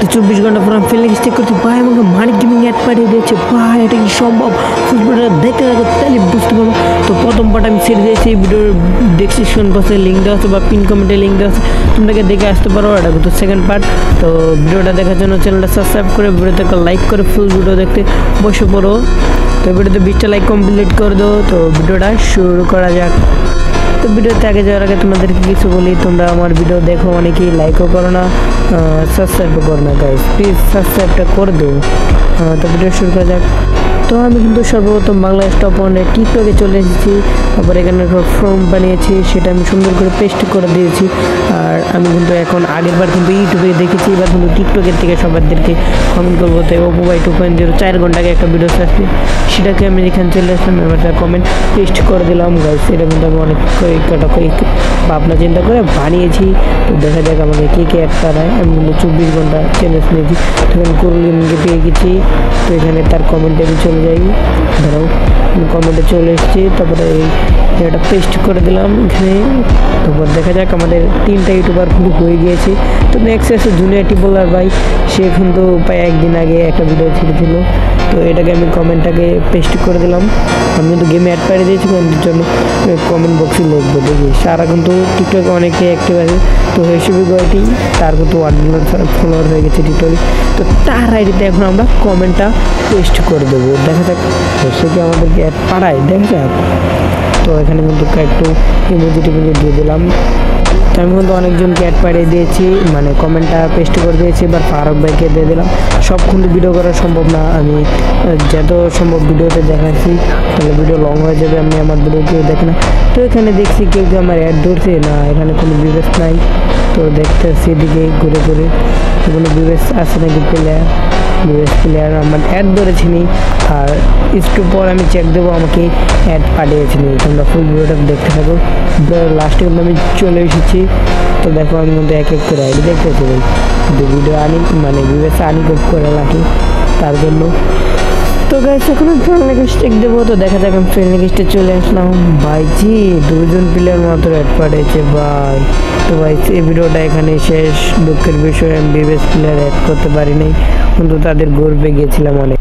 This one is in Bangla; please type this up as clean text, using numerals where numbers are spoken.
তো 24 ঘন্টা পর আমি ফিল্ডিং স্টেক করছি ভাই, আমাকে মানিক গেমিং অ্যাড পাঠিয়ে দিয়েছে ভাই। এটা কি সম্ভব? ফুটবলটা দেখতে থাকো তাহলে বুঝতে পারবো। তো প্রথম পার্ট আমি ছেড়ে দিয়েছি, ভিডিওর ডেসক্রিপশন বক্সে লিঙ্ক দেওয়া আছে বা পিন কমেন্টে লিঙ্ক দেওয়া আছে, তোমরাকে দেখে আসতে পারো। এটা কিন্তু সেকেন্ড পার্ট। তো ভিডিওটা দেখার জন্য চ্যানেলটা সাবস্ক্রাইব করে ভিডিওতে একটা লাইক করে ফুল ভিডিও দেখতে বসে পড়ো। তো ভিডিওতে 20টা লাইক কমপ্লিট করে দাও। তো ভিডিওটা শুরু করা যাক। তো ভিডিওতে আগে যাওয়ার আগে তোমাদেরকে কিছু বলি, তোমরা আমার ভিডিও দেখো, অনেকেই লাইকও করো না, সাবস্ক্রাইবও করো না গাইস, প্লিজ সাবস্ক্রাইবটা করে দেবো। তো ভিডিও শুরু করা যাক। তো আমি কিন্তু সর্বপ্রথম বাংলাদেশ টপ 1-এ টিকটকে চলে এসেছি। তারপর এখানে ফর্ম বানিয়েছি, সেটা আমি সুন্দর করে পেস্ট করে দিয়েছি। আর আমি কিন্তু এখন আগেরবার কিন্তু ইউটিউবে দেখেছি, এবার কিন্তু টিকটকের থেকে সবাইদেরকে কমেন্ট করবো। তো ওপো বাই 2.0 4 ঘন্টা আগে একটা ভিডিও আসছে, সেটাকে আমি এখানে চলে আসলাম, এবার কমেন্ট পেস্ট করে দিলাম গাইস। এটা কিন্তু আমি অনেক ভাবনা চিন্তা করে বানিয়েছি। তো দেখা যাক আমাকে কে কে অ্যাড করায়। আমি কিন্তু 24 ঘন্টা চ্যালেঞ্জ নিয়েছি, তখন কুরুলিনকে পেয়ে গেছি। তো এখানে তার কমেন্টে আমি চলে যাই, ধরো কমেন্টে চলে এসেছি। তারপরে এটা পেস্ট করে দিলাম এখানে। তারপর দেখা যাক আমাদের 3টা ইউটিউবার কিন্তু হয়ে গিয়েছে। তো নেক্সট আছে জুনিয়র টিপলার ভাই, সে কিন্তু প্রায় একদিন আগে একটা ভিডিও ছেড়েছিল। তো এটাকে আমি কমেন্টটাকে পেস্ট করে দিলাম। আমি কিন্তু গেমে অ্যাড পাঠিয়ে দিয়েছি, কমেন্টের জন্য কমেন্ট বক্সে লিখবো। দেখি সারা কিন্তু টিকটকে অনেকে অ্যাক্টিভ আছে। তো হেসবি গয়টি তার কিন্তু 1 মিলিয়ন ফলোয়ার হয়ে গেছে টিকটকে। তো তার আইডিতে এখন আমরা কমেন্টটা পেস্ট করে দেবো। দেখা যাক সে কি আমাদেরকে অ্যাড পাঠায়, দেখা যাক। তো এখানে কিন্তু একটু ইমোজি টিমোজি দিয়ে দিলাম। তো আমি কিন্তু অনেকজনকে অ্যাড পাঠিয়ে দিয়েছি, মানে কমেন্টটা পেস্ট করে দিয়েছি। এবার ফারুক ভাইকে দিয়ে দিলাম। সব কিন্তু ভিডিও করা সম্ভব না, আমি যত সম্ভব ভিডিওতে দেখাচ্ছি, তাহলে ভিডিও লং হয়ে যাবে, আমি আমার ভিডিও কেউ দেখে না। তো এখানে দেখছি কেউ কেউ আমার অ্যাড ধরছে না, এখানে কোনো বিবেচ নাই। তো দেখতেছি এদিকে ঘুরে ঘুরে কোনো বিবেচ আছে নাকি প্লেয়ার আমার অ্যাড ধরেছিনি। আর একটু পর আমি চেক দেবো আমাকে অ্যাড পাঠিয়েছিনি। তোমরা ফুল ভিডিওটা দেখতে থাকো, লাস্টে কিন্তু আমি চলে এসেছি। তো দেখো আমি কিন্তু এক এক করে আইডি দেখতেছি ভাই, কিন্তু ভিডিও আনি মানে বিবেচনা আনি খুব করে রাখি তার জন্য। তো গাইস এখন ফ্রেন্ড লিস্ট চেক দেবো। তো দেখা যাক আমি ফ্রেন্ড লিস্টে চলে আসলাম ভাইজি, 2জন প্লেয়ার মাত্র অ্যাড পাঠিয়েছে ভাই। তো ভাই এই ভিডিওটা এখানে শেষ। দুঃখের বিষয় আমি বিবেস প্লেয়ার অ্যাড করতে পারি নাই, কিন্তু তাদের গর্বে গিয়েছিলাম অনেক।